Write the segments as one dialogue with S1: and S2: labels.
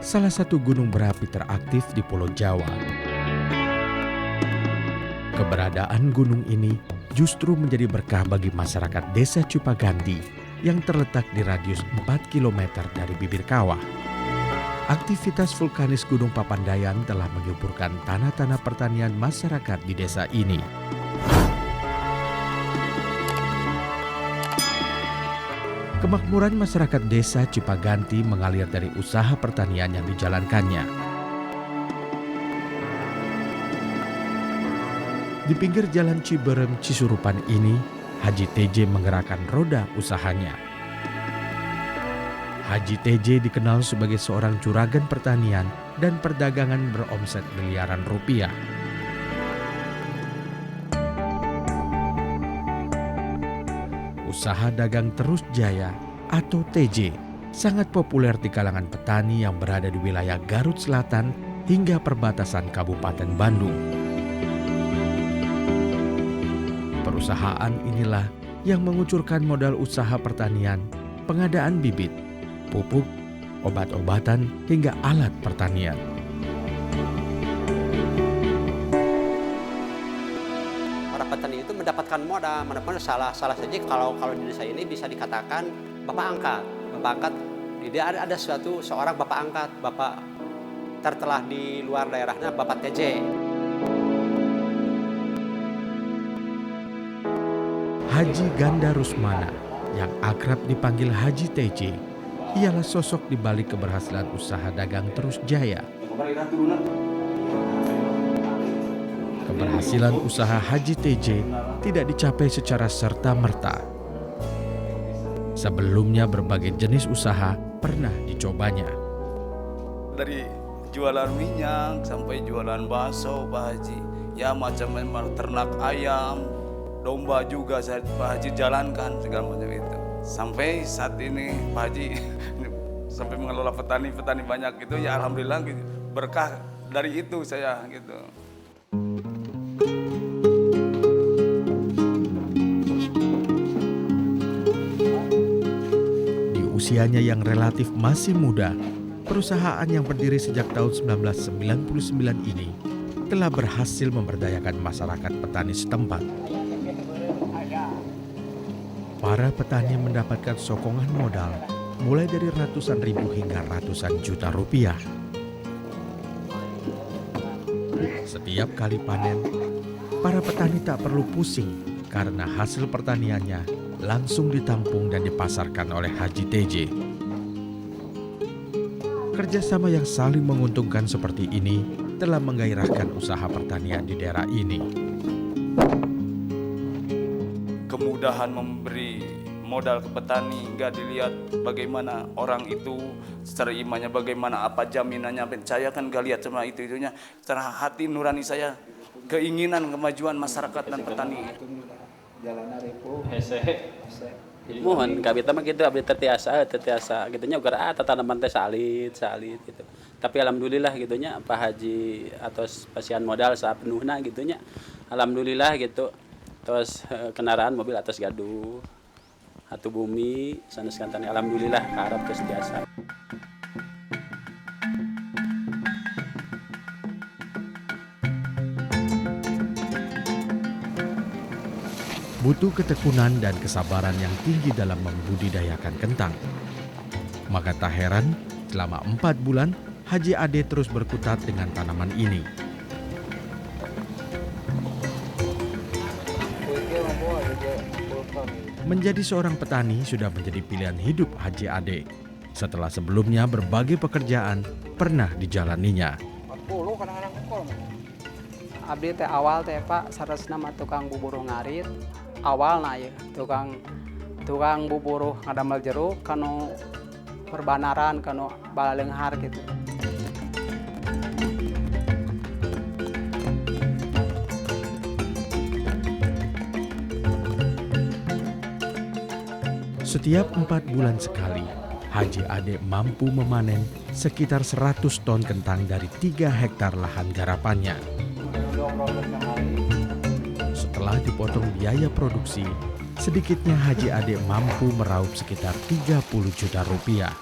S1: salah satu gunung berapi teraktif di Pulau Jawa. Keberadaan gunung ini justru menjadi berkah bagi masyarakat Desa Cipaganti yang terletak di radius 4 km dari bibir kawah. Aktivitas vulkanis Gunung Papandayan telah menyuburkan tanah-tanah pertanian masyarakat di desa ini. Kemakmuran masyarakat Desa Cipaganti mengalir dari usaha pertanian yang dijalankannya. Di pinggir jalan Ciberem Cisurupan ini, Haji TJ menggerakkan roda usahanya. Haji TJ dikenal sebagai seorang juragan pertanian dan perdagangan beromset miliaran rupiah. Usaha dagang terus jaya atau TJ sangat populer di kalangan petani yang berada di wilayah Garut Selatan hingga perbatasan Kabupaten Bandung. Perusahaan inilah yang mengucurkan modal usaha pertanian, pengadaan bibit, pupuk, obat-obatan, hingga alat pertanian.
S2: Para petani itu mendapatkan modal salah saja kalau di desa ini bisa dikatakan bapak angkat. Jadi ada seorang bapak angkat, bapak tertelah di luar daerahnya Bapak TJ.
S1: Haji Ganda Rusmana yang akrab dipanggil Haji TJ ialah sosok di balik keberhasilan usaha dagang terus jaya. Keberhasilan usaha Haji TJ tidak dicapai secara serta-merta. Sebelumnya berbagai jenis usaha pernah dicobanya.
S3: Dari jualan minyak sampai jualan bakso Pak Haji, ya macam-macam, ternak ayam, domba juga Pak Haji jalankan segala macam itu. Sampai saat ini Pak Haji sampai mengelola petani banyak gitu, ya alhamdulillah gitu. Berkah dari itu saya gitu.
S1: Di usianya yang relatif masih muda, perusahaan yang berdiri sejak tahun 1999 ini telah berhasil memberdayakan masyarakat petani setempat. Para petani mendapatkan sokongan modal mulai dari ratusan ribu hingga ratusan juta rupiah. Setiap kali panen, para petani tak perlu pusing karena hasil pertaniannya langsung ditampung dan dipasarkan oleh Haji TJ. Kerjasama yang saling menguntungkan seperti ini telah menggairahkan usaha pertanian di daerah ini.
S3: Kemudahan memberi modal ke petani, nggak dilihat bagaimana orang itu secara imannya, bagaimana apa jaminannya. Saya kan nggak lihat cuma itunya, secara hati nurani saya keinginan kemajuan masyarakat dan petani.
S4: Mohon kami mah gitu abdi tertiasa gitunya ugar tanaman teh salit gitu. Tapi alhamdulillah gitunya Pak Haji atau pasian modal sapenuhna gitunya. Alhamdulillah gitu. Terus kendaraan mobil atas gaduh, atu bumi, sanes kantani alhamdulillah karep terus biasa.
S1: Butuh ketekunan dan kesabaran yang tinggi dalam membudidayakan kentang. Maka tak heran, selama 4 bulan, Haji Ade terus berkutat dengan tanaman ini. Menjadi seorang petani sudah menjadi pilihan hidup Haji Ade. Setelah sebelumnya berbagai pekerjaan pernah dijalaninya.
S5: Abdi teh awal teh Pak saresna mah tukang bubur ngarit. Awalna ya tukang bubur ngadamel jeruk kanu perbanaran kanu baleunghar gitu.
S1: Setiap 4 bulan sekali, Haji Ade mampu memanen sekitar 100 ton kentang dari 3 hektar lahan garapannya. Setelah dipotong biaya produksi, sedikitnya Haji Ade mampu meraup sekitar 30 juta rupiah.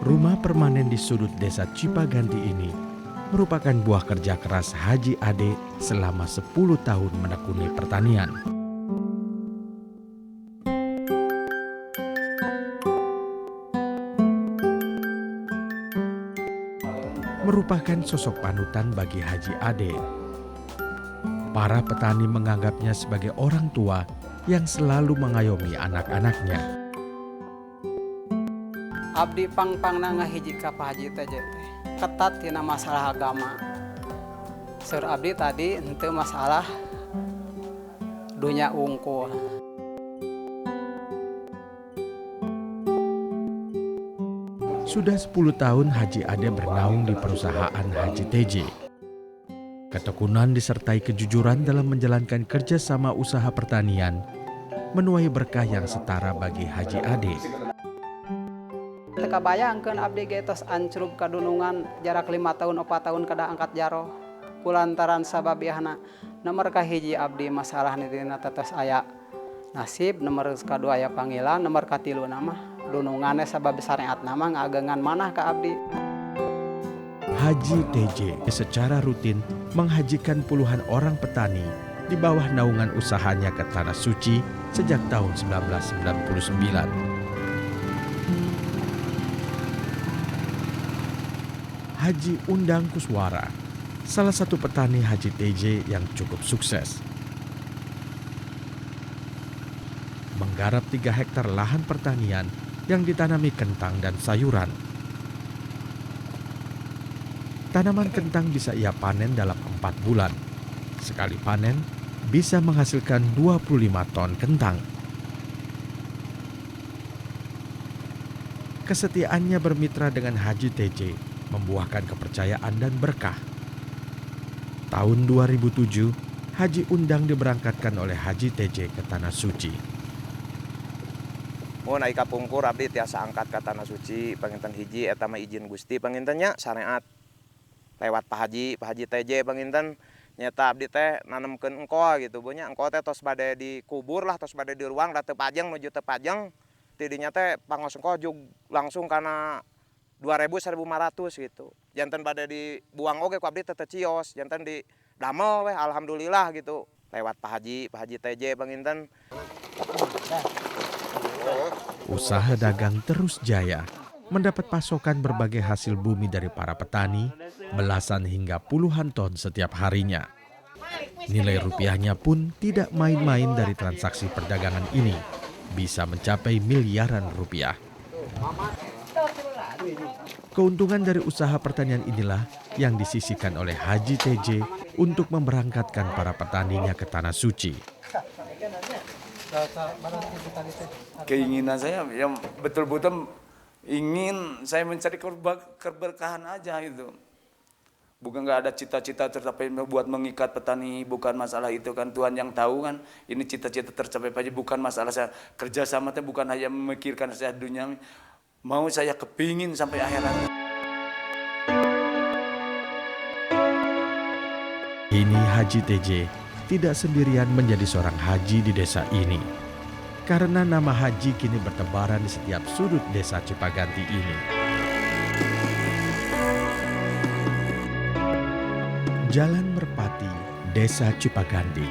S1: Rumah permanen di sudut desa Cipaganti ini merupakan buah kerja keras Haji Ade selama 10 tahun menekuni pertanian. Merupakan sosok panutan bagi Haji Ade. Para petani menganggapnya sebagai orang tua yang selalu mengayomi anak-anaknya.
S5: Abdi pang-pangna ngahiji ka Pak Haji teh ketat tina masalah agama. Seur abdi tadi henteu masalah dunya unggul.
S1: Sudah 10 tahun Haji Ade bernaung di perusahaan Haji TJ. Ketekunan disertai kejujuran dalam menjalankan kerjasama usaha pertanian menuai berkah yang setara bagi Haji Ade.
S5: Teka bayangkeun abdi ge tos ancrup kadunungan jarak 5 tahun 4 tahun kada angkat jaro. Kulantaran sababiahna nomor kahiji abdi masalah nitina tetes aya nasib, nomor kadua aya panggilan, nomor katilu nama dunungannya sabab syariat nama ngagengan manah ka abdi.
S1: Haji TJ secara rutin menghajikan puluhan orang petani di bawah naungan usahanya ke Tanah Suci sejak tahun 1999. Haji Undang Kuswara, salah satu petani Haji TJ yang cukup sukses. Menggarap 3 hektar lahan pertanian yang ditanami kentang dan sayuran. Tanaman kentang bisa ia panen dalam 4 bulan. Sekali panen bisa menghasilkan 25 ton kentang. Kesetiaannya bermitra dengan Haji TJ membuahkan kepercayaan dan berkah. Tahun 2007, Haji Undang diberangkatkan oleh Haji TJ ke Tanah Suci.
S6: Mau naik kapungkur abdi tiasa angkat ke Tanah Suci panginten hiji eta mah izin Gusti pangintennya syariat lewat Pak Haji TJ panginten nyata abdi teh nanemkeun engko gitu bonya engko teh tos bade dikubur lah tos bade di ruang da teu pajang nuju teu pajang tidinya teh pangos engko jug langsung kana 2.000 1.500 gitu. Janten bade dibuang oge ku abdi teh cios, janten di damel weh alhamdulillah gitu. Lewat Pak Haji TJ panginten.
S1: Usaha dagang terus jaya, mendapat pasokan berbagai hasil bumi dari para petani, belasan hingga puluhan ton setiap harinya. Nilai rupiahnya pun tidak main-main dari transaksi perdagangan ini, bisa mencapai miliaran rupiah. Keuntungan dari usaha pertanian inilah yang disisihkan oleh Haji TJ untuk memberangkatkan para petaninya ke Tanah Suci.
S3: Keinginan saya yang betul-betul ingin saya mencari keberkahan aja itu. Bukan nggak ada cita-cita tercapai buat mengikat petani, bukan masalah itu kan Tuhan yang tahu kan. Ini cita-cita tercapai aja bukan masalah saya kerjasama teh bukan hanya memikirkan saya dunia, mau saya kepingin sampai akhirat.
S1: Ini Haji TJ tidak sendirian menjadi seorang haji di desa ini. Karena nama haji kini bertebaran di setiap sudut desa Cipaganti ini. Jalan Merpati, Desa Cipaganti.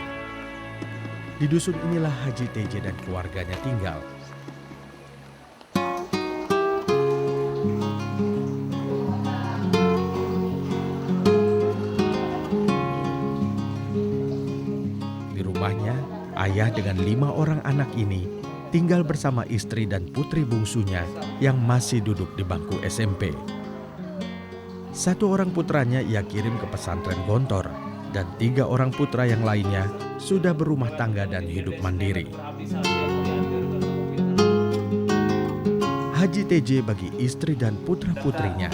S1: Di dusun inilah Haji TJ dan keluarganya tinggal. Ayah dengan 5 orang anak ini tinggal bersama istri dan putri bungsunya yang masih duduk di bangku SMP. 1 orang putranya ia kirim ke pesantren Gontor dan 3 orang putra yang lainnya sudah berumah tangga dan hidup mandiri. Haji TJ bagi istri dan putra-putrinya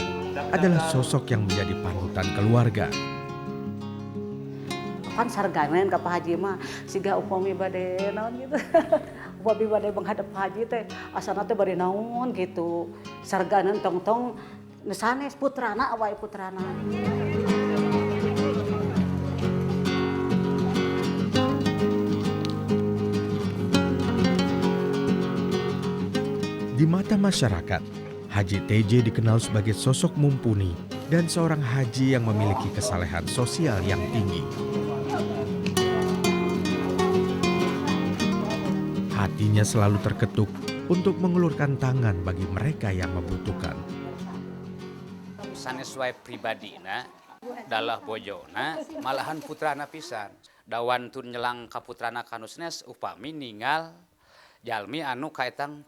S1: adalah sosok yang menjadi panutan keluarga.
S7: Kan sarganen ka Pak Haji mah siga upami bade naon gitu. Upami bade menghadap Pak Haji teh asana teh bade naon gitu. Sarganen tong-tong sanes putrana awai putrana.
S1: Di mata masyarakat, Haji TJ dikenal sebagai sosok mumpuni dan seorang haji yang memiliki kesalehan sosial yang tinggi. Hatinya selalu terketuk untuk mengulurkan tangan bagi mereka yang membutuhkan.
S8: Sanes wae pribadina dalah bojona malahan putrana pisan. Dawan tun nyelang ka putrana kanusnes upami ninggal jalmi anu kaetang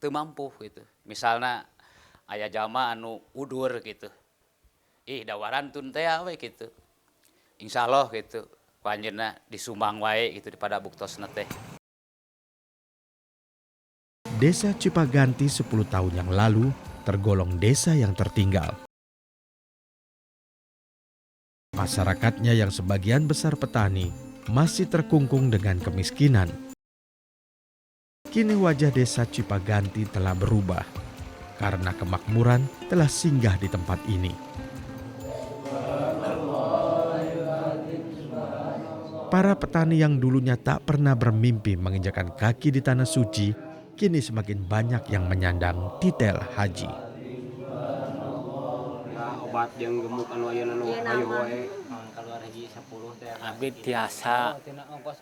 S8: teu mampu gitu. Misalna aya jalma anu udur gitu. Dawaran tun teh we gitu. Insyaallah gitu panjenengan disumbang wae gitu pada buktosna teh.
S1: Desa Cipaganti 10 tahun yang lalu tergolong desa yang tertinggal. Masyarakatnya yang sebagian besar petani masih terkungkung dengan kemiskinan. Kini wajah desa Cipaganti telah berubah karena kemakmuran telah singgah di tempat ini. Para petani yang dulunya tak pernah bermimpi menginjakan kaki di tanah suci kini semakin banyak yang menyandang titel haji.
S9: Obat yang gemuk anu ayeuna nu hayu wae keluar haji 10 teh. Abdi tiasa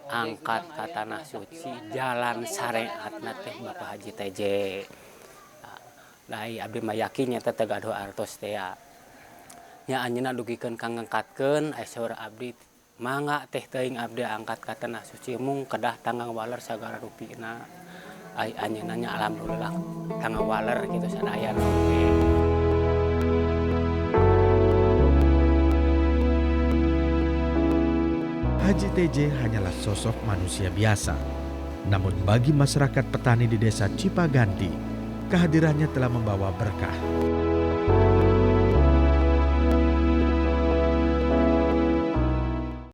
S9: angkat ka tanah suci jalan syariatna teh Bapak Haji TJ. Dai abdi mah yakin nya teh gaduh artos teh ya. Nya anjeunna dugikeun kang ngangkatkeun saur abdi mangga teh teuing abdi angkat ka tanah suci mung kedah tanggang waler sagara rupina. Ai anjeunna alhamdulillah tanggang waler gitu sadaya oge.
S1: Haji TJ hanyalah sosok manusia biasa. Namun bagi masyarakat petani di desa Cipaganti, kehadirannya telah membawa berkah.